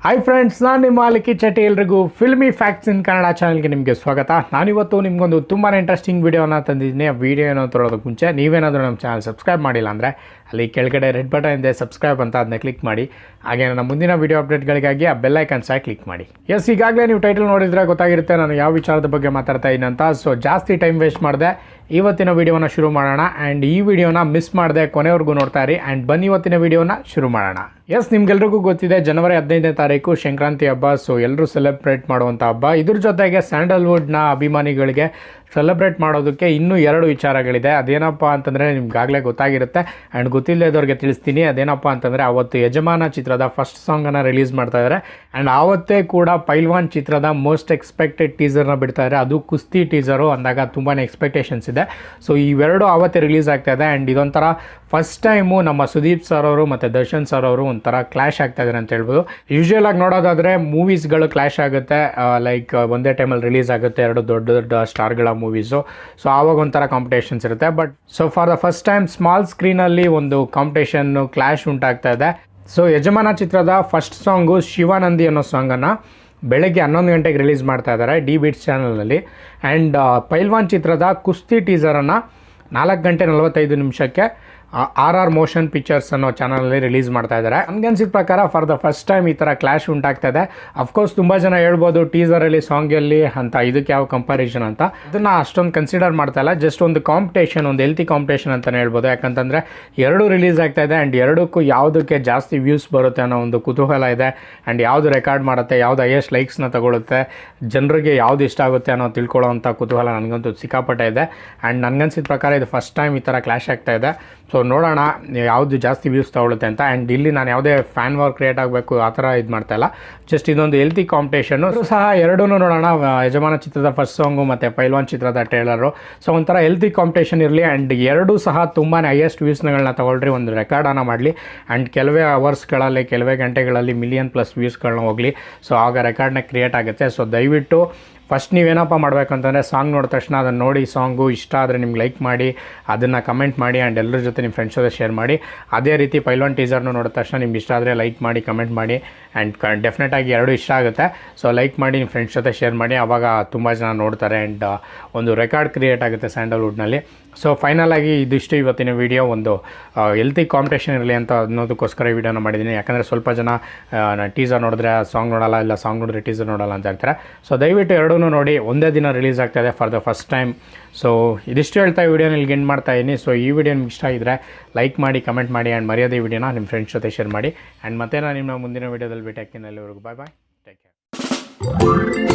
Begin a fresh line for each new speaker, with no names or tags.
Hi friends, ನಾನು ನಿಮ್ಮ ಲಿಕ್ಕಿ ಚಟಿ. ಎಲ್ರಿಗೂ ಫಿಲ್ಮಿ ಫ್ಯಾಕ್ಟ್ಸ್ ಇನ್ ಕನ್ನಡ ಚಾನಲ್ಗೆ ನಿಮಗೆ ಸ್ವಾಗತ. ನಾನಿವತ್ತು ನಿಮಗೊಂದು ತುಂಬಾ ಇಂಟ್ರೆಸ್ಟಿಂಗ್ ವೀಡಿಯೋನ ತಂದಿದ್ದೀನಿ. ಆ ವೀಡಿಯೋ ಏನೋ ತರೋದಕ್ಕೆ ಮುಂಚೆ ನೀವೇನಾದರೂ ನಮ್ಮ ಚಾನಲ್ ಸಬ್ಸ್ಕ್ರೈಬ್ ಮಾಡಿಲ್ಲ ಅಂದರೆ ಅಲ್ಲಿ ಕೆಳಗಡೆ ರೆಡ್ ಬಟನ್ ಇದೆ, ಸಬ್ಸ್ಕ್ರೈಬ್ ಅಂತ ಅದನ್ನ ಕ್ಲಿಕ್ ಮಾಡಿ. ಹಾಗೆ ನನ್ನ ಮುಂದಿನ ವೀಡಿಯೋ ಅಪ್ಡೇಟ್ಗಳಿಗಾಗಿ ಆ ಬೆಲ್ ಐಕಾನ್ ಸಹ ಕ್ಲಿಕ್ ಮಾಡಿ. ಎಸ್, ಈಗಾಗಲೇ ನೀವು ಟೈಟಲ್ ನೋಡಿದರೆ ಗೊತ್ತಾಗಿರುತ್ತೆ ನಾನು ಯಾವ ವಿಚಾರದ ಬಗ್ಗೆ ಮಾತಾಡ್ತಾ ಇದ್ದೀನಿ ಅಂತ. ಸೊ ಜಾಸ್ತಿ ಟೈಮ್ ವೇಸ್ಟ್ ಮಾಡಿದೆ, ಇವತ್ತಿನ ವೀಡಿಯೋನ ಶುರು ಮಾಡೋಣ. ಆ್ಯಂಡ್ ಈ ವಿಡಿಯೋನ ಮಿಸ್ ಮಾಡಿದೆ, ಕೊನೆವರೆಗೂ ನೋಡ್ತಾ ಇರಿ. ಆ್ಯಂಡ್ ಬನ್ನಿ ಇವತ್ತಿನ ವೀಡಿಯೋನ ಶುರು ಮಾಡೋಣ. ಎಸ್, ನಿಮ್ಗೆಲ್ರಿಗೂ ಗೊತ್ತಿದೆ ಜನವರಿ 15ನೇ ತಾರೀಕು ಸಂಕ್ರಾಂತಿ ಹಬ್ಬ. ಸೊ ಎಲ್ಲರೂ ಸೆಲೆಬ್ರೇಟ್ ಮಾಡುವಂಥ ಹಬ್ಬ. ಇದ್ರ ಜೊತೆಗೆ ಸ್ಯಾಂಡಲ್ವುಡ್ನ ಅಭಿಮಾನಿಗಳಿಗೆ ಸೆಲೆಬ್ರೇಟ್ ಮಾಡೋದಕ್ಕೆ ಇನ್ನೂ 2 ವಿಚಾರಗಳಿದೆ. ಅದೇನಪ್ಪ ಅಂತಂದರೆ ನಿಮ್ಗಾಗಲೇ ಗೊತ್ತಾಗಿರುತ್ತೆ. ಆ್ಯಂಡ್ ಗೊತ್ತಿಲ್ಲದವ್ರಿಗೆ ತಿಳಿಸ್ತೀನಿ. ಅದೇನಪ್ಪ ಅಂತಂದರೆ ಅವತ್ತು ಯಜಮಾನ ಚಿತ್ರದ ಫಸ್ಟ್ ಸಾಂಗನ್ನು ರಿಲೀಸ್ ಮಾಡ್ತಾ ಇದ್ದಾರೆ. ಆ್ಯಂಡ್ ಆವತ್ತೇ ಕೂಡ ಪೈಲ್ವಾನ್ ಚಿತ್ರದ ಮೋಸ್ಟ್ ಎಕ್ಸ್ಪೆಕ್ಟೆಡ್ ಟೀಸರ್ನ ಬಿಡ್ತಾ ಇದ್ದಾರೆ. ಅದು ಕುಸ್ತಿ ಟೀಸರು ಅಂದಾಗ ತುಂಬಾ ಎಕ್ಸ್ಪೆಕ್ಟೇಷನ್ಸ್ ಇದೆ. ಸೊ ಇವೆರಡು ಆವತ್ತೇ ರಿಲೀಸ್ ಆಗ್ತಾ ಇದೆ. ಆ್ಯಂಡ್ ಇದೊಂಥರ ಫಸ್ಟ್ ಟೈಮು ನಮ್ಮ ಸುದೀಪ್ ಸರ್ ಅವರು ಮತ್ತು ದರ್ಶನ್ ಸರ್ ಅವರು ಒಂಥರ ಕ್ಲಾಶ್ ಆಗ್ತಾ ಇದ್ದಾರೆ ಅಂತ ಹೇಳ್ಬೋದು. ಯೂಶ್ವಲ್ ಆಗಿ ನೋಡೋದಾದರೆ ಮೂವೀಸ್ಗಳು ಕ್ಲಾಶ್ ಆಗುತ್ತೆ, ಲೈಕ್ ಒಂದೇ ಟೈಮಲ್ಲಿ ರಿಲೀಸ್ ಆಗುತ್ತೆ 2 ದೊಡ್ಡ ದೊಡ್ಡ ಸ್ಟಾರ್ಗಳ ಮೂವೀಸು. ಸೊ ಆವಾಗ ಒಂಥರ ಕಾಂಪಿಟೇಷನ್ಸ್ ಇರುತ್ತೆ. But so for the first time small ಸ್ಕ್ರೀನಲ್ಲಿ ಒಂದು ಕಾಂಪಿಟೇಷನ್ನು ಕ್ಲಾಶ್ ಉಂಟಾಗ್ತಾ ಇದೆ. ಸೊ ಯಜಮಾನ ಚಿತ್ರದ ಫಸ್ಟ್ ಸಾಂಗು ಶಿವಾನಂದಿ ಅನ್ನೋ ಸಾಂಗನ್ನು ಬೆಳಗ್ಗೆ 11 ಗಂಟೆಗೆ ರಿಲೀಸ್ ಮಾಡ್ತಾ ಇದ್ದಾರೆ ಡಿ ಬೀಟ್ಸ್ ಚಾನಲ್ನಲ್ಲಿ. ಆ್ಯಂಡ್ ಪೈಲ್ವಾನ್ ಚಿತ್ರದ ಕುಸ್ತಿ ಟೀಸರನ್ನು 4 ಗಂಟೆ 45 ನಿಮಿಷಕ್ಕೆ RR ಮೋಷನ್ ಪಿಕ್ಚರ್ಸ್ ಅನ್ನೋ ಚಾನಲಲ್ಲಿ ರಿಲೀಸ್ ಮಾಡ್ತಾ ಇದ್ದಾರೆ. ನನಗನ್ಸಿದ ಪ್ರಕಾರ ಫಾರ್ ದ ಫಸ್ಟ್ ಟೈಮ್ ಈ ಥರ ಕ್ಲಾಶ್ ಉಂಟಾಗ್ತಾ ಇದೆ. ಅಫ್ಕೋರ್ಸ್ ತುಂಬ ಜನ ಹೇಳ್ಬೋದು ಟೀಸರಲ್ಲಿ ಸಾಂಗಲ್ಲಿ ಅಂತ ಇದಕ್ಕೆ ಯಾವ ಕಂಪ್ಯಾರಿಸನ್ ಅಂತ. ಅದನ್ನು ಅಷ್ಟೊಂದು ಕನ್ಸಿಡರ್ ಮಾಡ್ತಾ ಇಲ್ಲ. ಜಸ್ಟ್ ಒಂದು ಕಾಂಪಿಟೇಷನ್, ಒಂದು ಹೆಲ್ತಿ ಕಾಂಪಿಟೇಷನ್ ಅಂತಲೇ ಹೇಳ್ಬೋದು. ಯಾಕಂತಂದರೆ 2 ರಿಲೀಸ್ ಆಗ್ತಾ ಇದೆ. ಆ್ಯಂಡ್ 2ಕ್ಕೂ ಯಾವುದಕ್ಕೆ ಜಾಸ್ತಿ ವ್ಯೂಸ್ ಬರುತ್ತೆ ಅನ್ನೋ ಒಂದು ಕುತೂಹಲ ಇದೆ. ಆ್ಯಂಡ್ ಯಾವುದು ರೆಕಾರ್ಡ್ ಮಾಡುತ್ತೆ, ಯಾವುದು ಹೈಯೆಸ್ಟ್ ಲೈಕ್ಸ್ನ ತಗೊಳುತ್ತೆ, ಜನರಿಗೆ ಯಾವುದು ಇಷ್ಟ ಆಗುತ್ತೆ ಅನ್ನೋ ತಿಳ್ಕೊಳ್ಳೋ ಅಂಥ ಕುತೂಹಲ ನನಗಂತೂ ಸಿಕ್ಕಾಪಟ್ಟೆ ಇದೆ. ಆ್ಯಂಡ್ ನನಗನ್ಸಿದ ಪ್ರಕಾರ ಇದು ಫಸ್ಟ್ ಟೈಮ್ ಈ ಥರ ಕ್ಲಾಶ್ ಆಗ್ತಾ ಇದೆ. ಸೊ ನೋಡೋಣ ಯಾವುದು ಜಾಸ್ತಿ ವ್ಯೂಸ್ ತಗೊಳುತ್ತೆ ಅಂತ. ಆ್ಯಂಡ್ ಇಲ್ಲಿ ನಾನು ಯಾವುದೇ ಫ್ಯಾನ್ ವಾರ್ ಕ್ರಿಯೇಟ್ ಆಗಬೇಕು ಆ ಥರ ಇದು ಮಾಡ್ತಾಯಿಲ್ಲ. ಜಸ್ಟ್ ಇದೊಂದು ಹೆಲ್ತಿ ಕಾಂಪಿಟೇಷನ್ನು ಸಹ. ಎರಡೂ ನೋಡೋಣ, ಯಜಮಾನ ಚಿತ್ರದ ಫಸ್ಟ್ ಸಾಂಗು ಮತ್ತು ಪೈಲ್ವಾನ್ ಚಿತ್ರದ ಟ್ರೇಲರು. ಸೊ ಒಂಥರ ಹೆಲ್ತಿ ಕಾಂಪಿಟೇಷನ್ ಇರಲಿ. ಆ್ಯಂಡ್ ಎರಡೂ ಸಹ ತುಂಬಾ ಹೈಯೆಸ್ಟ್ ವ್ಯೂಸ್ಗಳನ್ನ ತಗೊಳ್ರಿ, ಒಂದು ರೆಕಾರ್ಡನ್ನು ಮಾಡಲಿ. ಆ್ಯಂಡ್ ಕೆಲವೇ ಅವರ್ಸ್ಗಳಲ್ಲಿ, ಕೆಲವೇ ಗಂಟೆಗಳಲ್ಲಿ ಮಿಲಿಯನ್ ಪ್ಲಸ್ ವ್ಯೂಸ್ಗಳನ್ನ ಹೋಗಲಿ. ಸೊ ಆಗ ರೆಕಾರ್ಡ್ನ ಕ್ರಿಯೇಟ್ ಆಗುತ್ತೆ. ಸೊ ದಯವಿಟ್ಟು ಫಸ್ಟ್ ನೀವೇನಪ್ಪ ಮಾಡಬೇಕಂತಂದರೆ ಸಾಂಗ್ ನೋಡಿದ ತಕ್ಷಣ ಅದನ್ನು ನೋಡಿ, ಸಾಂಗು ಇಷ್ಟ ಆದರೆ ನಿಮ್ಗೆ ಲೈಕ್ ಮಾಡಿ, ಅದನ್ನು ಕಮೆಂಟ್ ಮಾಡಿ. ಆ್ಯಂಡ್ ಎಲ್ಲರ ಜೊತೆ ನಿಮ್ಮ ಫ್ರೆಂಡ್ಸ್ ಜೊತೆ ಶೇರ್ ಮಾಡಿ. ಅದೇ ರೀತಿ ಪೈಲ್ವಾನ್ ಟೀಸರ್ನು ನೋಡಿದ ತಕ್ಷಣ ನಿಮ್ಗೆ ಇಷ್ಟ ಆದರೆ ಲೈಕ್ ಮಾಡಿ, ಕಮೆಂಟ್ ಮಾಡಿ. ಆ್ಯಂಡ್ ಡೆಫಿನೆಟಾಗಿ 2 ಇಷ್ಟ ಆಗುತ್ತೆ. ಸೊ ಲೈಕ್ ಮಾಡಿ, ನಿಮ್ಮ ಫ್ರೆಂಡ್ಸ್ ಜೊತೆ ಶೇರ್ ಮಾಡಿ. ಆವಾಗ ತುಂಬ ಜನ ನೋಡ್ತಾರೆ. ಆ್ಯಂಡ್ ಒಂದು ರೆಕಾರ್ಡ್ ಕ್ರಿಯೇಟ್ ಆಗುತ್ತೆ ಸ್ಯಾಂಡಲ್ವುಡ್ನಲ್ಲಿ. ಸೊ ಫೈನಲಾಗಿ ಇದಿಷ್ಟು ಇವತ್ತಿನ ವೀಡಿಯೋ. ಒಂದು ಹೆಲ್ತಿ ಕಾಂಪಿಟೇಷನ್ ಇರಲಿ ಅಂತ ಅನ್ನೋದಕ್ಕೋಸ್ಕರ ಈ ವಿಡಿಯೋನ ಮಾಡಿದ್ದೀನಿ. ಯಾಕಂದರೆ ಸ್ವಲ್ಪ ಜನ ಟೀಸರ್ ನೋಡಿದ್ರೆ ಸಾಂಗ್ ನೋಡಲ್ಲ, ಇಲ್ಲ ಸಾಂಗ್ ನೋಡಿದ್ರೆ ಟೀಸರ್ ನೋಡಲ್ಲ ಅಂತ ಹೇಳ್ತಾರೆ. ಸೊ ದಯವಿಟ್ಟು 2 ನೋಡಿ, ಒಂದೇ ದಿನ ರಿಲೀಸ್ ಆಗ್ತಾಯಿದೆ for the first time. So ಇದಿಷ್ಟು ಹೇಳ್ತಾ ಈ ವಿಡಿಯೋನ ಇಲ್ಲಿಗೆ ಎಂಡ್ ಮಾಡ್ತಾ ಇದ್ದೀನಿ. ಸೊ ಈ ವಿಡಿಯೋ ನಿಮ್ಗೆ ಇಷ್ಟ ಆಗಿದ್ರೆ ಲೈಕ್ ಮಾಡಿ, ಕಮೆಂಟ್ ಮಾಡಿ. ಆ್ಯಂಡ್ ಮರ್ಯಾದೆ ಈ ವಿಡಿಯೋನ ನಿಮ್ಮ ಫ್ರೆಂಡ್ಸ್ ಜೊತೆ ಶೇರ್ ಮಾಡಿ. ಆ್ಯಂಡ್ ಮತ್ತೆ ನಾನು ನಿಮ್ಮ ಮುಂದಿನ ವೀಡಿಯೋದಲ್ಲಿ ಭೇಟಿ ಆಗ್ತೀನಿ. ಅಲ್ಲಿವರೆಗೂ ಬಾಯ್ ಬಾಯ್, ಟೇಕ್ ಕೇರ್.